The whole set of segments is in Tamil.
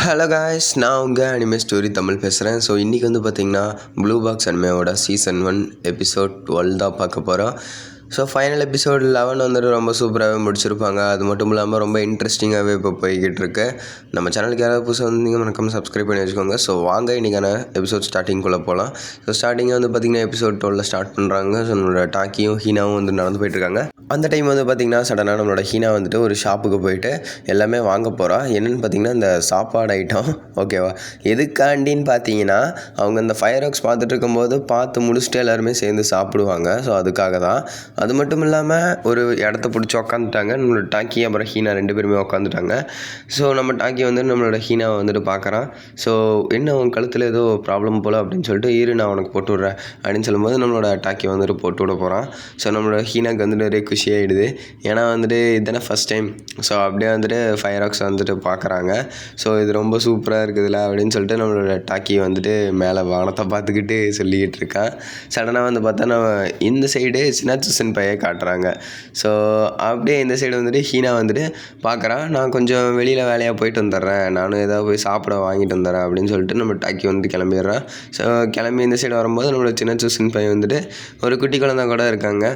ஹலோ காய்ஸ், நான் உங்கள் அனிமே ஸ்டோரி தமிழ் பேசுகிறேன். ஸோ இன்றைக்கி வந்து பார்த்திங்கன்னா ப்ளூ பாக்ஸ் அனிமேவோட சீசன் 1 எபிசோட் 12 தான் பார்க்க போகிறோம். ஸோ ஃபைனல் எபிசோட் 11 வந்துட்டு ரொம்ப சூப்பராகவே முடிச்சிருப்பாங்க. அது மட்டும் இல்லாமல் ரொம்ப இன்ட்ரெஸ்டிங்காகவே இப்போ போய்கிட்டு இருக்கு. நம்ம சேனலுக்கு யாராவது புதுசாக வந்தீங்க மறக்காமல் சப்ஸ்கிரைப் பண்ணி வச்சுக்கோங்க. ஸோ வாங்க இன்றைக்கான எபிசோட் ஸ்டார்டிங்குள்ளே போகலாம். ஸோ ஸ்டார்டிங்காக வந்து பார்த்திங்கன்னா எபிசோட் 12 ஸ்டார்ட் பண்ணுறாங்க. ஸோ நம்மளோட டாக்கியும் ஹீனாவும் வந்து நடந்து போயிட்டுருக்காங்க. அந்த டைம் வந்து பார்த்திங்கன்னா சடனாக நம்மளோட ஹீனா வந்துட்டு ஒரு ஷாப்புக்கு போயிட்டு எல்லாமே வாங்க போகிறா. என்னென்னு பார்த்திங்கன்னா இந்த சாப்பாடு ஐட்டம், ஓகேவா? எதுக்காண்டின்னு பார்த்தீங்கன்னா அவங்க இந்த ஃபயர் ஒர்க்ஸ் பார்த்துட்டு இருக்கும்போது பார்த்து முடிச்சுட்டு எல்லாருமே சேர்ந்து சாப்பிடுவாங்க. ஸோ அதுக்காக தான். அது மட்டும் இல்லாமல் ஒரு இடத்த பிடிச்சி உக்காந்துட்டாங்க. நம்மளோட டாக்கி அப்புறம் ஹீனா 2 பேருமே உக்காந்துட்டாங்க. ஸோ நம்ம டாக்கி வந்து நம்மளோட ஹீனாவை வந்துட்டு பார்க்குறான். ஸோ என்ன உன் கழுத்தில் ஏதோ ப்ராப்ளம் போல் அப்படின்னு சொல்லிட்டு இரு நான் உனக்கு போட்டு விட்றேன் அப்படின்னு சொல்லும்போது நம்மளோட டாக்கி வந்துட்டு போட்டு விட போகிறான். ஸோ நம்மளோட ஹீனாக்கு வந்துட்டு நிறைய குஷியாகிடுது. ஏன்னா வந்துட்டு இதுதானே ஃபஸ்ட் டைம். ஸோ அப்படியே வந்துட்டு ஃபயர் ஒர்க்ஸ் வந்துட்டு பார்க்குறாங்க. ஸோ இது ரொம்ப சூப்பராக இருக்குதுல்ல அப்படின்னு சொல்லிட்டு நம்மளோட டாக்கி வந்துட்டு மேலே வானத்தை பார்த்துக்கிட்டு சொல்லிக்கிட்டு இருக்கான். சடனாக வந்து பார்த்தா நம்ம இந்த சைடு சினாச்சு பையை காட்டுறாங்க. ஸோ அப்படியே இந்த சைடு வந்துட்டு ஹீனா வந்துட்டு பார்க்குறான். நான் கொஞ்சம் வெளியில் வேலையாக போயிட்டு வந்துடுறேன், நானும் ஏதாவது போய் சாப்பிட வாங்கிட்டு வந்துடுறேன் அப்படின்னு சொல்லிட்டு நம்ம டாக்கி வந்து கிளம்பிடுறான். ஸோ கிளம்பி இந்த சைடு வரும்போது நம்மளோட சின்ன பையன் வந்துட்டு ஒரு குட்டி குழந்தை கூட இருக்காங்க.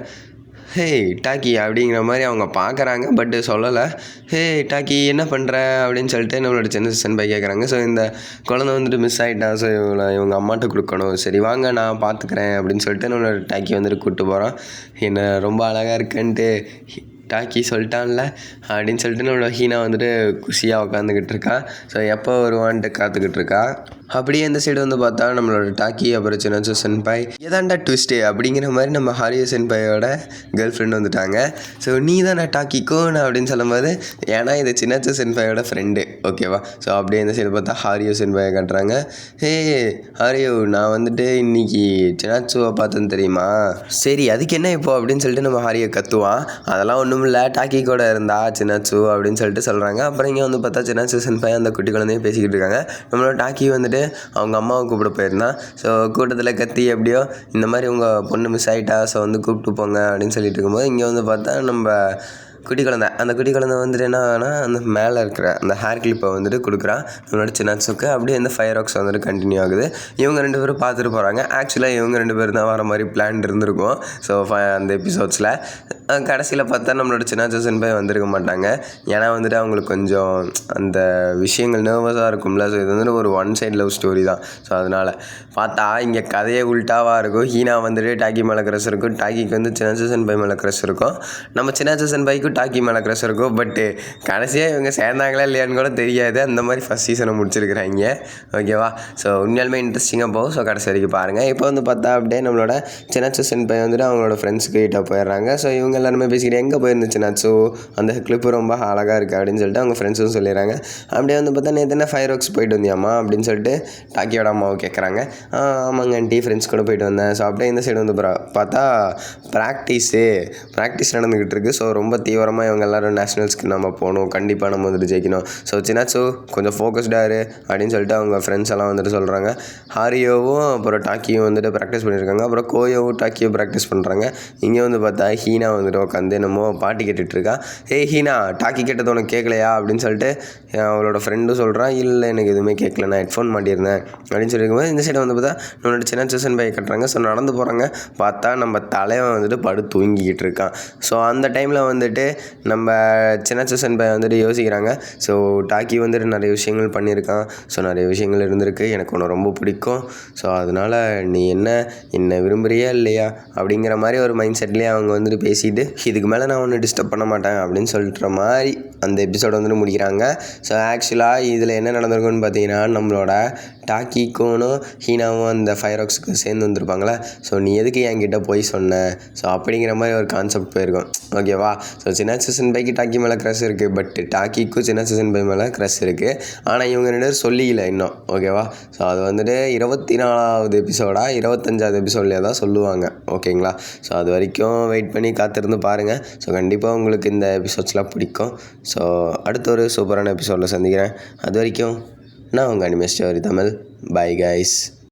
ஹே டாக்கி அப்படிங்கிற மாதிரி அவங்க பார்க்குறாங்க, பட்டு சொல்லலை. ஹே டாக்கி என்ன பண்ணுற அப்படின்னு சொல்லிட்டு நம்மளோட சின்ன பையன் கேட்குறாங்க. ஸோ இந்த குழந்தை வந்துட்டு மிஸ் ஆகிட்டா. ஸோ இவங்க அம்மாட்ட கொடுக்கணும். சரி வாங்க நான் பார்த்துக்கிறேன் அப்படின்னு சொல்லிட்டு நம்மளோட டாக்கி வந்துட்டு கூப்பிட்டு போகிறான். என்ன ரொம்ப அழகாக இருக்குன்ட்டு டாக்கி சொல்லிட்டான்ல அப்படின்னு சொல்லிட்டு நம்மளோட ஹீனா வந்துட்டு குஷியாக உட்காந்துக்கிட்டு இருக்கா. ஸோ எப்போ வருவான்ட்டு காத்துக்கிட்டு இருக்கா. அப்படியே இந்த சைடு வந்து பார்த்தா நம்மளோட டாக்கி அப்புறம் சின்னாச்சு சென்பாய் ஏதாண்டா ட்விஸ்ட்டு அப்படிங்கிற மாதிரி நம்ம ஹாரியோ சென்பாயோட கேர்ள் ஃப்ரெண்ட் வந்துட்டாங்க. ஸோ நீ தான் நான் டாக்கிக்கும் அப்படின்னு சொல்லும்போது ஏன்னா இது சின்னாச்சு சென்பாயோட ஃப்ரெண்டு, ஓகேவா? ஸோ அப்படியே இந்த சைடு பார்த்தா ஹாரியோ சென்பாயை காட்டுறாங்க. ஹே ஹாரியோ, நான் வந்துட்டு இன்னைக்கு சின்னாச்சுவை பார்த்தேன்னு தெரியுமா? சரி அதுக்கு என்ன இப்போ அப்படின்னு சொல்லிட்டு நம்ம ஹாரியோ கத்துவான். அதெல்லாம் ஒன்றும் இல்லை, டாக்கி கூட இருந்தா சின்னாச்சு அப்படின்னு சொல்லிட்டு சொல்கிறாங்க. அப்புறம் இங்கே வந்து பார்த்தா சின்னாச்சு சென்பாய் அந்த குட்டி குழந்தையும் பேசிக்கிட்டு இருக்காங்க. நம்மளோட டாக்கி வந்துட்டு அவங்க அம்மாவை கூப்பிட போயிருந்தான். ஸோ கூட்டத்தில் கத்தி எப்படியோ இந்த மாதிரி உங்கள் பொண்ணு மிஸ் ஆகிட்டா, ஸோ வந்து கூப்பிட்டு போங்க அப்படின்னு சொல்லிட்டு இருக்கும்போது இங்கே வந்து பார்த்தா நம்ம குட்டி குழந்தை வந்துட்டு என்னன்னா அந்த மேலே இருக்கிற அந்த ஹேர் கிளிப்பை வந்துட்டு கொடுக்குறான் நம்மளோட சின்னாச்சுக்கு. அப்படியே அந்த ஃபயர் ஒர்க்ஸ் வந்துட்டு கண்டினியூ ஆகுது. இவங்க 2 பேரும் பார்த்துட்டு போகிறாங்க. ஆக்சுவலாக இவங்க 2 பேரும் தான் வர மாதிரி பிளான் இருந்திருக்கும். ஸோ அந்த எபிசோட்ஸில் கடைசியில் பார்த்தா நம்மளோட சின்னாச்சு சென்பாய் வந்திருக்க மாட்டாங்க. ஏன்னா வந்துட்டு அவங்களுக்கு கொஞ்சம் அந்த விஷயங்கள் நர்வஸாக இருக்கும்ல. ஸோ இது வந்துட்டு ஒரு ஒன் சைட் லவ் ஸ்டோரி தான். ஸோ அதனால் பார்த்தா இங்கே கதையே உல்ட்டாவாக இருக்கும். ஹீனா வந்துட்டு டாக்கி மேலே க்ரஷ் இருக்கும், டாக்கிக்கு வந்து சின்னாச்சு சென்பாய் மேலே க்ரஷ் இருக்கும், நம்ம சின்னாச்சு சென்பாய்க்கும் டாக்கி மேலே க்ரஷ் இருக்கும். பட்டு கடைசியாக இவங்க சேர்ந்தாங்களா இல்லையான்னு கூட தெரியாது. அந்த மாதிரி ஃபஸ்ட் சீசனை முடிச்சிருக்கிறாங்க, ஓகேவா? ஸோ உண்மையாலுமே இன்ட்ரெஸ்டிங்காக போகும். ஸோ கடைசி வரைக்கும் பாருங்கள். இப்போ வந்து பார்த்தா அப்படியே நம்மளோட சின்னாச்சு சென்பாய் வந்துட்டு அவங்களோட ஃப்ரெண்ட்ஸுக்கு கிட்ட போயிடுறாங்க. ஸோ இவங்க எல்லாருமே பேசிக்கிட்டு எங்கே போயிருந்துச்சுனாச்சோ அந்த கிளிப்பு ரொம்ப அழகாக இருக்குது அப்படின்னு சொல்லிட்டு அவங்க ஃப்ரெண்ட்ஸும் சொல்லிடுறாங்க. அப்படியே வந்து பார்த்தா நேற்று என்ன ஃபயர் ஒர்க்ஸ் போயிட்டு வந்தியாம்மா அப்படின்னு சொல்லிட்டு டாக்கியோட அம்மாவை கேட்குறாங்க. ஆமாங்க ஆண்டி, ஃப்ரெண்ட்ஸ் கூட போயிட்டு வந்தேன். ஸோ அப்படியே இந்த சைடு வந்து பார்த்தா ப்ராக்டிஸ் நடந்துக்கிட்டு இருக்குது. ஸோ ரொம்ப தீவிரமாக இவங்க எல்லோரும் நேஷ்னல்ஸ்க்கு நம்ம போகணும், கண்டிப்பாக நம்ம வந்துட்டு ஜெயிக்கணும். ஸோ சின்னாச்சு கொஞ்சம் ஃபோக்கஸ்டாக அப்படின்னு சொல்லிட்டு அவங்க ஃப்ரெண்ட்ஸ் எல்லாம் வந்துட்டு சொல்கிறாங்க. ஹாரியோவும் அப்புறம் டாக்கியும் வந்துட்டு ப்ராக்டிஸ் பண்ணியிருக்காங்க. அப்புறம் கோயோவும் டாக்கியும் ப்ராக்டிஸ் பண்ணுறாங்க. இங்கே வந்து பார்த்தா ஹீனா வந்துட்டு உட்காந்து என்னமோ பாட்டு கேட்டுட்ருக்கா. ஏய் ஹீனா, டாக்கி கேட்டது உனக்கு கேட்கலையா அப்படின்னு சொல்லிட்டு அவளோட ஃப்ரெண்டும் சொல்கிறான். இல்லை எனக்கு எதுவுமே கேட்கல, நான் ஹெட்ஃபோன் மாட்டியிருந்தேன் அப்படின்னு சொல்லியிருக்கும்போது இந்த சைடு வந்து பார்த்தா நம்மளோட சின்னாச்சு சென்பாய் கட்டுறாங்க. ஸோ நடந்து போகிறாங்க. பார்த்தா நம்ம தலைவன் வந்துட்டு படு தூங்கிக்கிட்டு இருக்கான். ஸோ அந்த டைமில் வந்துட்டு நம்ம சின்னாச்சு சென்பாய் வந்துட்டு யோசிக்கிறாங்க. ஸோ டாக்கி வந்துட்டு நிறைய விஷயங்கள் பண்ணியிருக்கான். ஸோ நிறைய விஷயங்கள் இருந்திருக்கு, எனக்கு உன்னை ரொம்ப பிடிக்கும். ஸோ அதனால் நீ என்ன விரும்புகிறியா இல்லையா அப்படிங்கிற மாதிரி ஒரு மைண்ட் செட்லேயே அவங்க வந்துட்டு பேசிட்டு இதுக்கு மேலே நான் ஒன்றும் டிஸ்டர்ப் பண்ண மாட்டேன் அப்படின்னு சொல்கிற மாதிரி அந்த எபிசோட வந்துட்டு முடிக்கிறாங்க. ஸோ ஆக்சுவலாக இதில் என்ன நடந்திருக்குன்னு பார்த்தீங்கன்னா நம்மளோட டாக்கிக்கும் ஹீனாவும் அந்த ஃபயர் ஒர்க்ஸுக்கு சேர்ந்து வந்திருப்பாங்களே. ஸோ நீ எதுக்கு என்கிட்ட போய் சொன்ன, ஸோ அப்படிங்கிற மாதிரி ஒரு கான்செப்ட் போயிருக்கும், ஓகேவா? ஸோ சின்னாச்சு சென்பாய்க்கு டாக்கி மேலே க்ரஷ் இருக்குது, பட் டாக்கிக்கும் சின்னாச்சு சென்பாய் மேலே க்ரஷ் இருக்குது. ஆனால் இவங்க 2 பேரும் சொல்லிக்கல இன்னும், ஓகேவா? ஸோ அது வந்துட்டு 24வது எபிசோடா 25வது எபிசோட்லேயே தான் சொல்லுவாங்க, ஓகேங்களா? ஸோ அது வரைக்கும் வெயிட் பண்ணி காத்திருந்து பாருங்கள். ஸோ கண்டிப்பாக உங்களுக்கு இந்த எபிசோட்ஸ்லாம் பிடிக்கும். ஸோ அடுத்த ஒரு சூப்பரான எபிசோடில் சந்திக்கிறேன். அது வரைக்கும் நான் உங்கள் anime story Tamil. Bye guys.